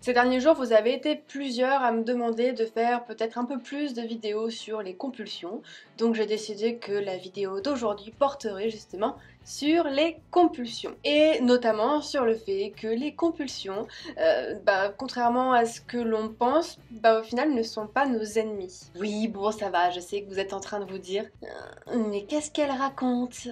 Ces derniers jours, vous avez été plusieurs à me demander de faire peut-être un peu plus de vidéos sur les compulsions, donc j'ai décidé que la vidéo d'aujourd'hui porterait justement sur les compulsions, et notamment sur le fait que les compulsions, contrairement à ce que l'on pense, au final ne sont pas nos ennemis. Oui, bon, ça va, je sais que vous êtes en train de vous dire, mais qu'est-ce qu'elle raconte?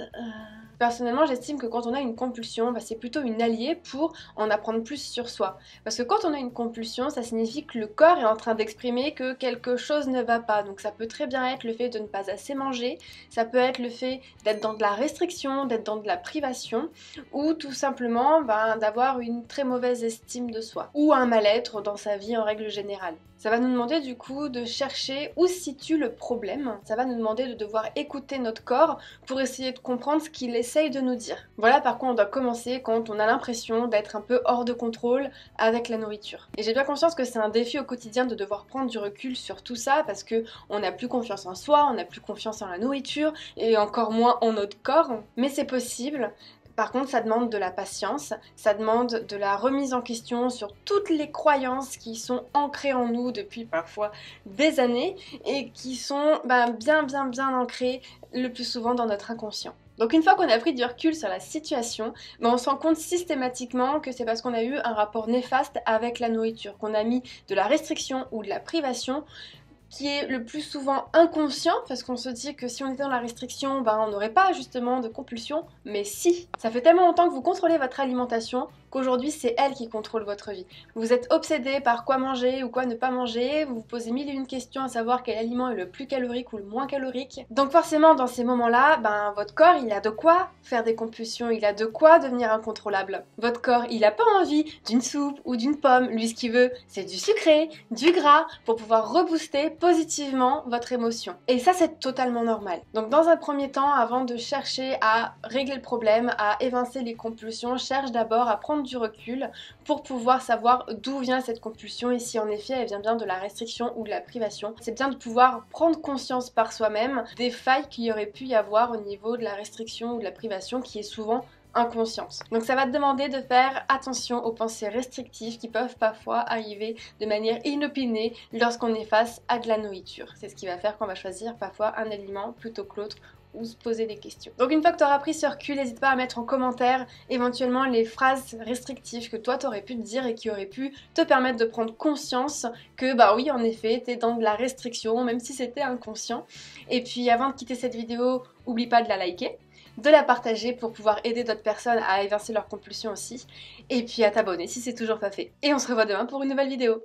Personnellement, j'estime que quand on a une compulsion, c'est plutôt une alliée pour en apprendre plus sur soi. Parce que quand on a une compulsion, ça signifie que le corps est en train d'exprimer que quelque chose ne va pas. Donc ça peut très bien être le fait de ne pas assez manger, ça peut être le fait d'être dans de la restriction, d'être dans de la privation, ou tout simplement d'avoir une très mauvaise estime de soi, ou un mal-être dans sa vie en règle générale. Ça va nous demander du coup de chercher où se situe le problème, ça va nous demander de devoir écouter notre corps pour essayer de comprendre ce qu'il essaye de nous dire. Voilà par quoi on doit commencer quand on a l'impression d'être un peu hors de contrôle avec la nourriture. Et j'ai bien conscience que c'est un défi au quotidien de devoir prendre du recul sur tout ça parce que on n'a plus confiance en soi, on n'a plus confiance en la nourriture et encore moins en notre corps, mais c'est possible. Par contre, ça demande de la patience, ça demande de la remise en question sur toutes les croyances qui sont ancrées en nous depuis parfois des années et qui sont bien ancrées le plus souvent dans notre inconscient. Donc une fois qu'on a pris du recul sur la situation, on se rend compte systématiquement que c'est parce qu'on a eu un rapport néfaste avec la nourriture, qu'on a mis de la restriction ou de la privation qui est le plus souvent inconscient, parce qu'on se dit que si on était dans la restriction, on n'aurait pas justement de compulsion, mais si. Ça fait tellement longtemps que vous contrôlez votre alimentation qu'aujourd'hui c'est elle qui contrôle votre vie. Vous êtes obsédé par quoi manger ou quoi ne pas manger, vous vous posez mille et une questions à savoir quel aliment est le plus calorique ou le moins calorique. Donc forcément dans ces moments-là, votre corps il a de quoi faire des compulsions, il a de quoi devenir incontrôlable. Votre corps il a pas envie d'une soupe ou d'une pomme, lui ce qu'il veut c'est du sucré, du gras pour pouvoir rebooster positivement votre émotion. Et ça c'est totalement normal. Donc dans un premier temps, avant de chercher à régler le problème, à évincer les compulsions, cherche d'abord à prendre du recul pour pouvoir savoir d'où vient cette compulsion et si en effet elle vient bien de la restriction ou de la privation. C'est bien de pouvoir prendre conscience par soi-même des failles qu'il y aurait pu y avoir au niveau de la restriction ou de la privation qui est souvent inconsciente. Donc ça va te demander de faire attention aux pensées restrictives qui peuvent parfois arriver de manière inopinée lorsqu'on est face à de la nourriture. C'est ce qui va faire qu'on va choisir parfois un aliment plutôt que l'autre ou se poser des questions. Donc une fois que tu auras pris ce recul, n'hésite pas à mettre en commentaire éventuellement les phrases restrictives que toi t'aurais pu te dire et qui auraient pu te permettre de prendre conscience que oui en effet t'es dans de la restriction même si c'était inconscient. Et puis avant de quitter cette vidéo, oublie pas de la liker, de la partager pour pouvoir aider d'autres personnes à évincer leurs compulsions aussi, et puis à t'abonner si c'est toujours pas fait. Et on se revoit demain pour une nouvelle vidéo.